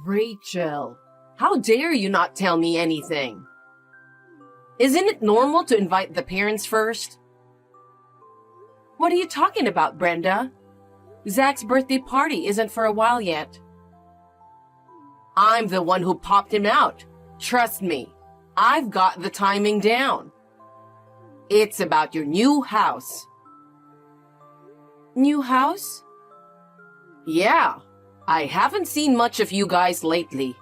Rachel, how dare you not tell me anything? Isn't it normal to invite the parents first? What are you talking about, Brenda? Zach's birthday party isn't for a while yet. I'm the one who popped him out. Trust me, I've got the timing down. It's about your new house. New house? Yeah, I haven't seen much of you guys lately.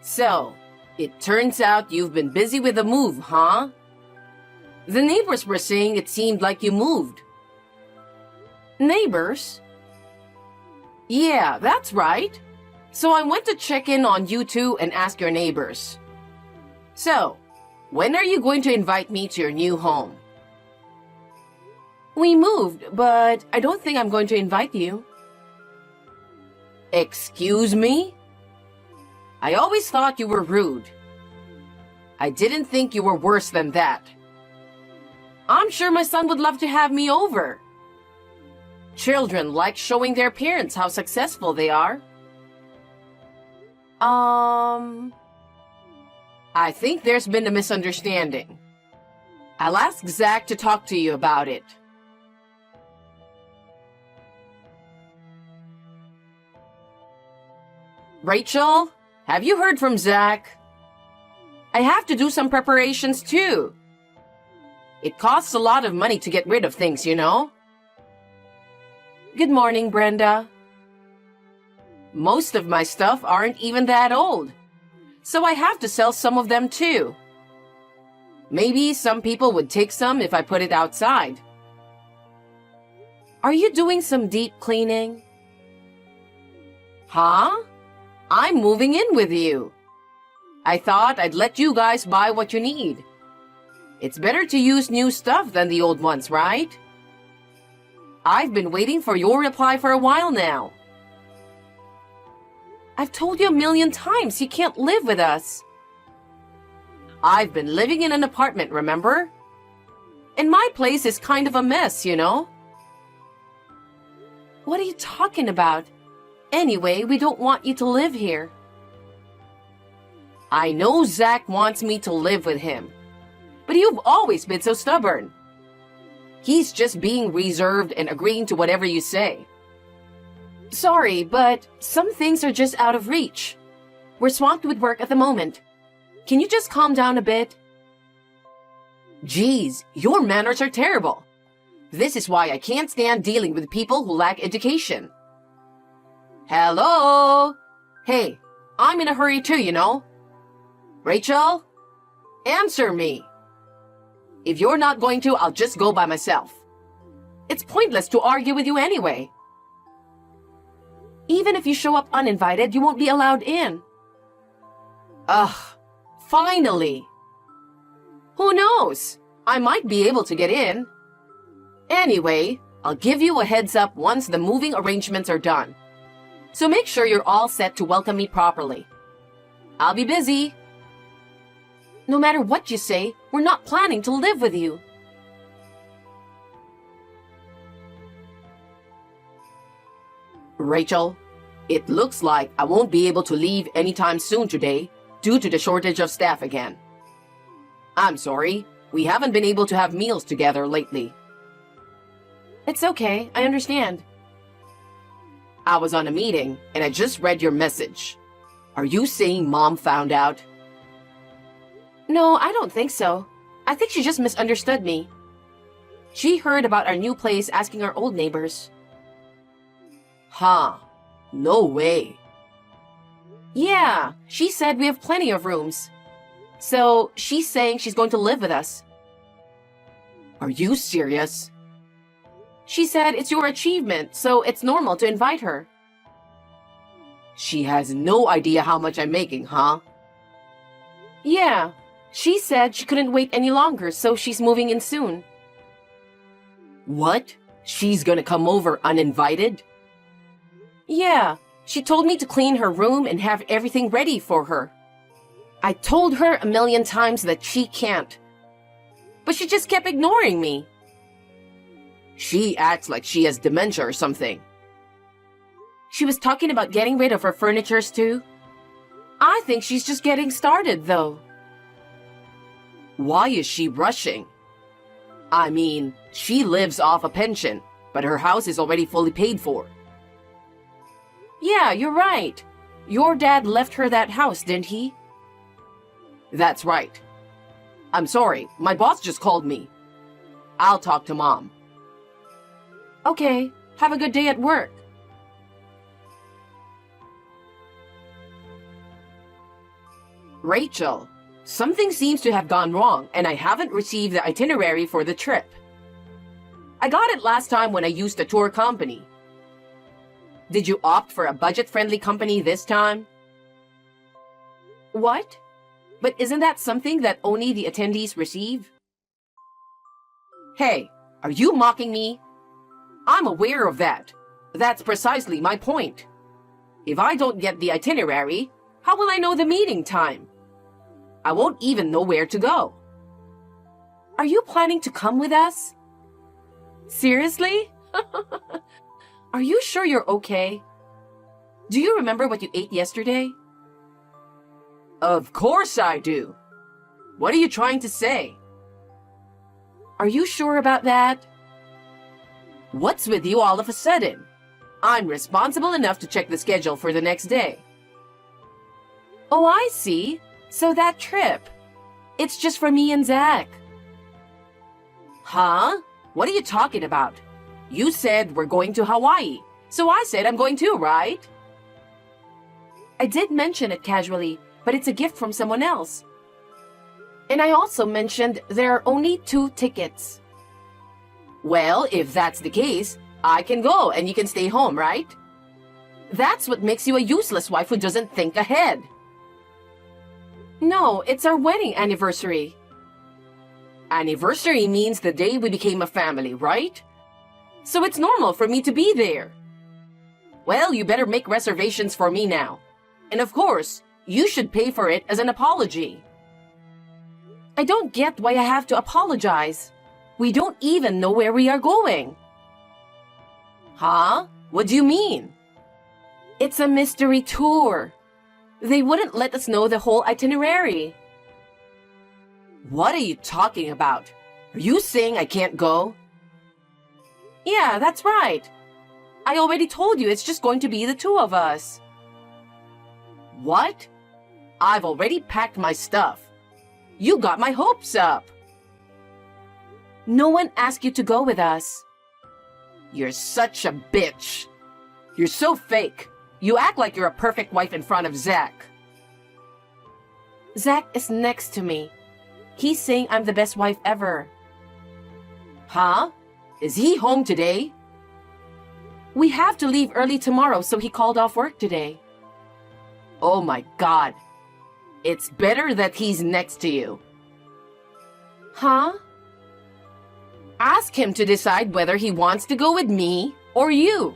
So, it turns out you've been busy with the move, huh? The neighbors were saying it seemed like you moved. Neighbors? Yeah, that's right. So I went to check in on you two and ask your neighbors. So, when are you going to invite me to your new home? We moved, but I don't think I'm going to invite you. Excuse me? I always thought you were rude. I didn't think you were worse than that. I'm sure my son would love to have me over. Children like showing their parents how successful they are. I think there's been a misunderstanding. I'll ask Zach to talk to you about it. Rachel, have you heard from Zach? I have to do some preparations too. It costs a lot of money to get rid of things, you know? Good morning, Brenda. Most of my stuff aren't even that old, so I have to sell some of them too. Maybe some people would take some if I put it outside. Are you doing some deep cleaning? Huh? I'm moving in with you. I thought I'd let you guys buy what you need. It's better to use new stuff than the old ones, right? I've been waiting for your reply for a while now. I've told you a million times you can't live with us. I've been living in an apartment, remember? And my place is kind of a mess, you know? What are you talking about? Anyway, we don't want you to live here. I know Zach wants me to live with him, but you've always been so stubborn. He's just being reserved and agreeing to whatever you say. Sorry, but some things are just out of reach. We're swamped with work at the moment. Can you just calm down a bit? Geez, your manners are terrible. This is why I can't stand dealing with people who lack education. Hello? Hey, I'm in a hurry too, you know. Rachel? Answer me. If you're not going to, I'll just go by myself. It's pointless to argue with you anyway. Even if you show up uninvited, you won't be allowed in. Ugh, finally. Who knows? I might be able to get in. Anyway, I'll give you a heads up once the moving arrangements are done. So make sure you're all set to welcome me properly. I'll be busy. No matter what you say, we're not planning to live with you. Rachel, it looks like I won't be able to leave anytime soon today due to the shortage of staff again. I'm sorry, we haven't been able to have meals together lately. It's okay, I understand. I was on a meeting and I just read your message. Are you saying Mom found out? No, I don't think so. I think she just misunderstood me. She heard about our new place asking our old neighbors. Huh. No way. Yeah, she said we have plenty of rooms. So she's saying she's going to live with us. Are you serious? She said it's your achievement, so it's normal to invite her. She has no idea how much I'm making, huh? Yeah, she said she couldn't wait any longer, so she's moving in soon. What? She's gonna come over uninvited? Yeah, she told me to clean her room and have everything ready for her. I told her a million times that she can't, but she just kept ignoring me. She acts like she has dementia or something. She was talking about getting rid of her furnitures too. I think she's just getting started, though. Why is she rushing? I mean, she lives off a pension, but her house is already fully paid for. Yeah, you're right. Your dad left her that house, didn't he? That's right. I'm sorry, my boss just called me. I'll talk to Mom. Okay, have a good day at work. Rachel, something seems to have gone wrong and I haven't received the itinerary for the trip. I got it last time when I used a tour company. Did you opt for a budget-friendly company this time? What? But isn't that something that only the attendees receive? Hey, are you mocking me? I'm aware of that. That's precisely my point. If I don't get the itinerary, how will I know the meeting time? I won't even know where to go. Are you planning to come with us? Seriously? Are you sure you're okay? Do you remember what you ate yesterday? Of course I do. What are you trying to say? Are you sure about that? What's with you all of a sudden? I'm responsible enough to check the schedule for the next day. Oh, I see. So that trip, it's just for me and Zach. Huh? What are you talking about? You said we're going to Hawaii, so I said I'm going too, right? I did mention it casually, but it's a gift from someone else. And I also mentioned there are only 2 tickets. Well, if that's the case, I can go and you can stay home, right? That's what makes you a useless wife who doesn't think ahead. No, it's our wedding anniversary. Anniversary means the day we became a family, right? So it's normal for me to be there. Well, you better make reservations for me now. And of course, you should pay for it as an apology. I don't get why I have to apologize. We don't even know where we are going. Huh? What do you mean? It's a mystery tour. They wouldn't let us know the whole itinerary. What are you talking about? Are you saying I can't go? Yeah, that's right. I already told you it's just going to be the 2 of us. What? I've already packed my stuff. You got my hopes up. No one asked you to go with us. You're such a bitch. You're so fake. You act like you're a perfect wife in front of Zach. Zach is next to me. He's saying I'm the best wife ever. Huh? Is he home today? We have to leave early tomorrow, so he called off work today. Oh my God. It's better that he's next to you. Huh? Ask him to decide whether he wants to go with me or you.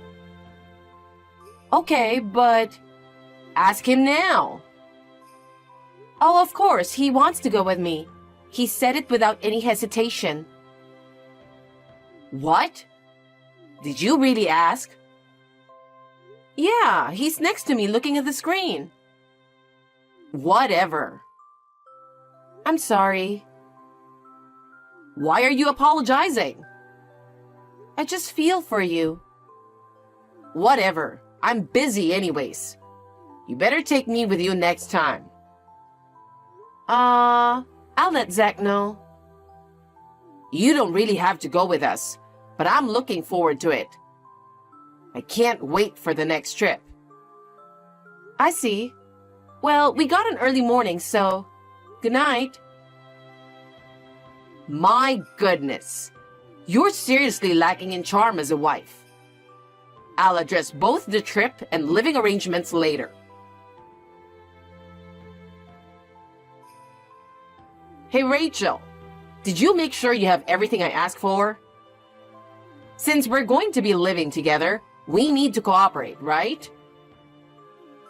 Okay, but ask him now. Oh, of course, he wants to go with me. He said it without any hesitation. What? Did you really ask? Yeah, he's next to me looking at the screen. Whatever. I'm sorry. Why are you apologizing? I just feel for you. Whatever. I'm busy anyways. You better take me with you next time. I'll let Zach know. You don't really have to go with us, but I'm looking forward to it. I can't wait for the next trip. I see. Well, we got an early morning, so good night. My goodness. You're seriously lacking in charm as a wife. I'll address both the trip and living arrangements later. Hey, Rachel, did you make sure you have everything I asked for? Since we're going to be living together, we need to cooperate, right?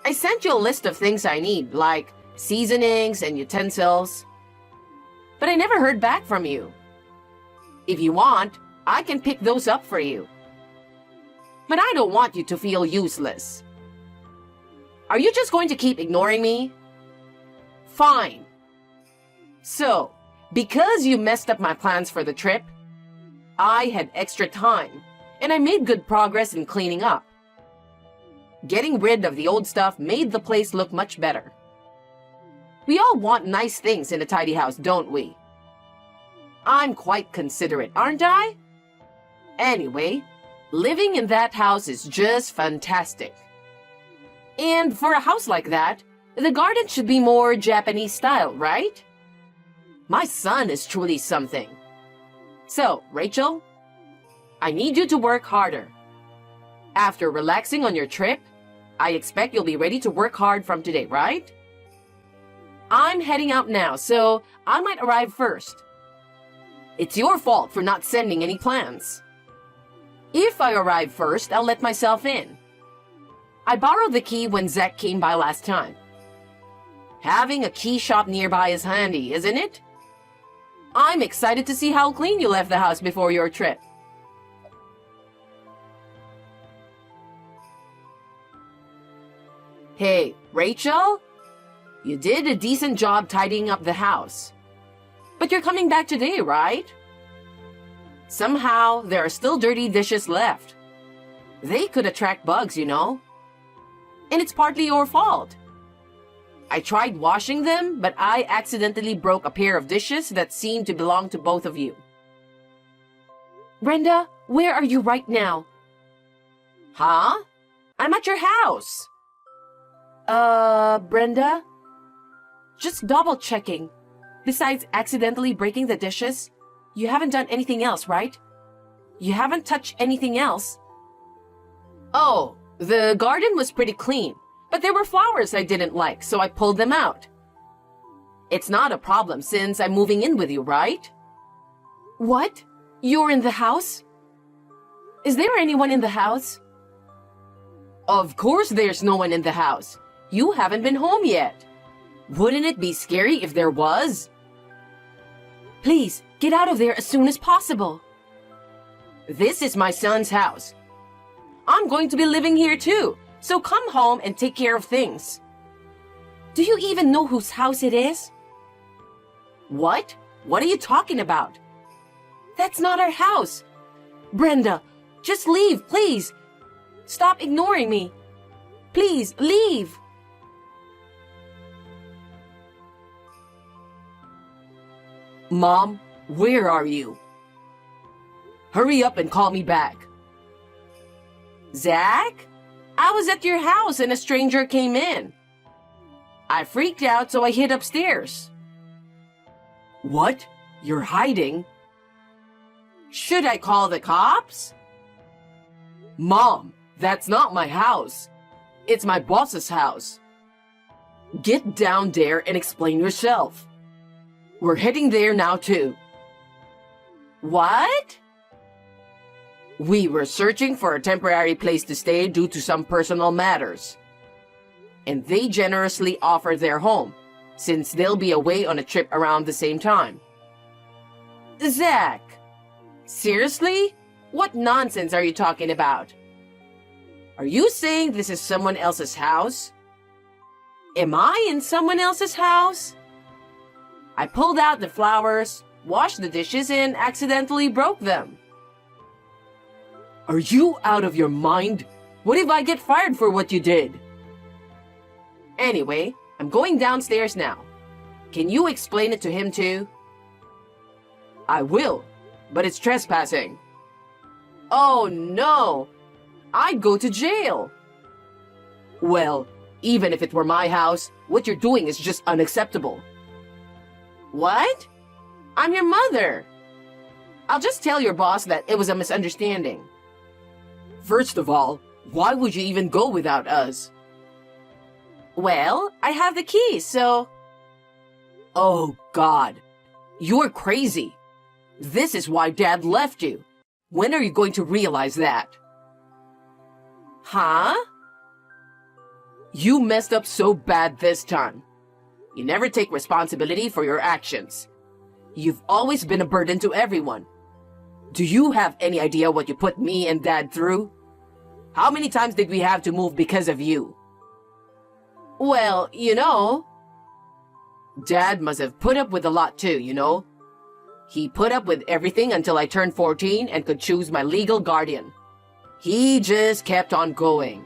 I sent you a list of things I need, like seasonings and utensils. But I never heard back from you. If you want, I can pick those up for you. but I don't want you to feel useless. Are you just going to keep ignoring me? Fine. So, because you messed up my plans for the trip, I had extra time, and I made good progress in cleaning up. Getting rid of the old stuff made the place look much better. We all want nice things in a tidy house, don't we? I'm quite considerate, aren't I? Anyway, living in that house is just fantastic. And for a house like that, the garden should be more Japanese style, right? My son is truly something. So, Rachel, I need you to work harder. After relaxing on your trip, I expect you'll be ready to work hard from today, right? I'm heading out now, so I might arrive first. It's your fault for not sending any plans. If I arrive first, I'll let myself in. I borrowed the key when Zach came by last time. Having a key shop nearby is handy, isn't it? I'm excited to see how clean you left the house before your trip. Hey, Rachel? You did a decent job tidying up the house. But you're coming back today, right? Somehow, there are still dirty dishes left. They could attract bugs, you know. And it's partly your fault. I tried washing them, but I accidentally broke a pair of dishes that seemed to belong to both of you. Brenda, where are you right now? Huh? I'm at your house. Brenda? Just double checking. Besides accidentally breaking the dishes, you haven't done anything else, right? You haven't touched anything else? Oh, the garden was pretty clean, but there were flowers I didn't like, so I pulled them out. It's not a problem since I'm moving in with you, right? What? You're in the house? Is there anyone in the house? Of course there's no one in the house. You haven't been home yet. Wouldn't it be scary if there was? Please, get out of there as soon as possible. This is my son's house. I'm going to be living here too, so come home and take care of things. Do you even know whose house it is? What? What are you talking about? That's not our house. Brenda, just leave, please. Stop ignoring me. Please, leave. Mom, where are you? Hurry up and call me back. Zach? I was at your house and a stranger came in. I freaked out, so I hid upstairs. What? You're hiding? Should I call the cops? Mom, that's not my house. It's my boss's house. Get down there and explain yourself. We're heading there now too. What? We were searching for a temporary place to stay due to some personal matters. And they generously offered their home, since they'll be away on a trip around the same time. Zach! Seriously? What nonsense are you talking about? Are you saying this is someone else's house? Am I in someone else's house? I pulled out the flowers, washed the dishes, and accidentally broke them. Are you out of your mind? What if I get fired for what you did? Anyway, I'm going downstairs now. Can you explain it to him too? I will, but it's trespassing. Oh no! I'd go to jail. Well, even if it were my house, what you're doing is just unacceptable. What? I'm your mother. I'll just tell your boss that it was a misunderstanding. First of all, why would you even go without us? Well, I have the keys, so... Oh, God. You're crazy. This is why Dad left you. When are you going to realize that? Huh? You messed up so bad this time. You never take responsibility for your actions. You've always been a burden to everyone. Do you have any idea what you put me and Dad through? How many times did we have to move because of you? Well, Dad must have put up with a lot too. He put up with everything until I turned 14 and could choose my legal guardian. He just kept on going.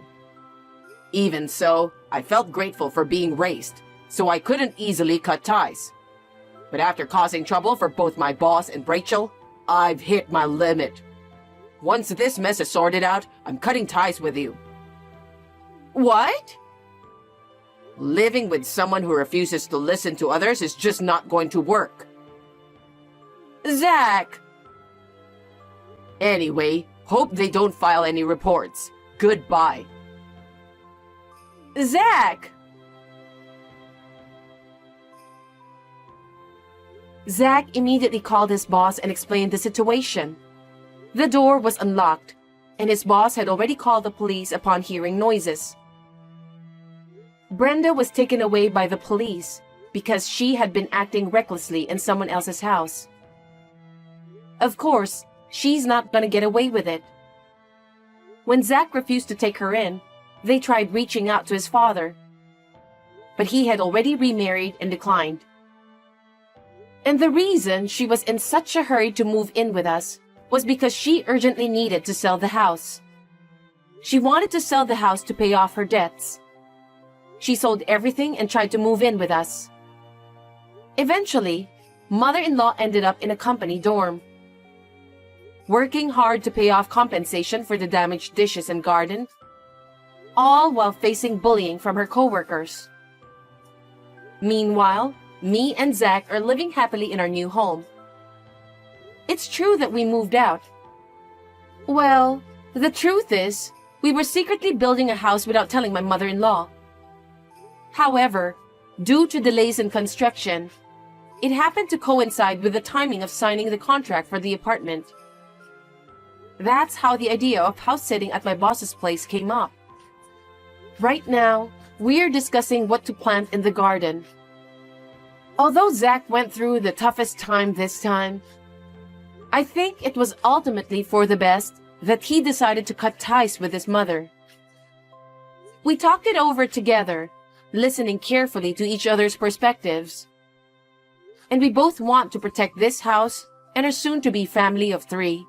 Even so, I felt grateful for being raised, so I couldn't easily cut ties. But after causing trouble for both my boss and Rachel, I've hit my limit. Once this mess is sorted out, I'm cutting ties with you. What? Living with someone who refuses to listen to others is just not going to work. Zach! Anyway, hope they don't file any reports. Goodbye. Zach! Zach immediately called his boss and explained the situation. The door was unlocked, and his boss had already called the police upon hearing noises. Brenda was taken away by the police because she had been acting recklessly in someone else's house. Of course, she's not gonna get away with it. When Zach refused to take her in, they tried reaching out to his father, but he had already remarried and declined. And the reason she was in such a hurry to move in with us was because she urgently needed to sell the house. She wanted to sell the house to pay off her debts. She sold everything and tried to move in with us. Eventually, mother-in-law ended up in a company dorm, working hard to pay off compensation for the damaged dishes and garden, all while facing bullying from her coworkers. Meanwhile, me and Zach are living happily in our new home. It's true that we moved out. Well, the truth is, we were secretly building a house without telling my mother-in-law. However, due to delays in construction, it happened to coincide with the timing of signing the contract for the apartment. That's how the idea of house sitting at my boss's place came up. Right now, we're discussing what to plant in the garden. Although Zach went through the toughest time this time, I think it was ultimately for the best that he decided to cut ties with his mother. We talked it over together, listening carefully to each other's perspectives. And we both want to protect this house and our soon-to-be family of 3.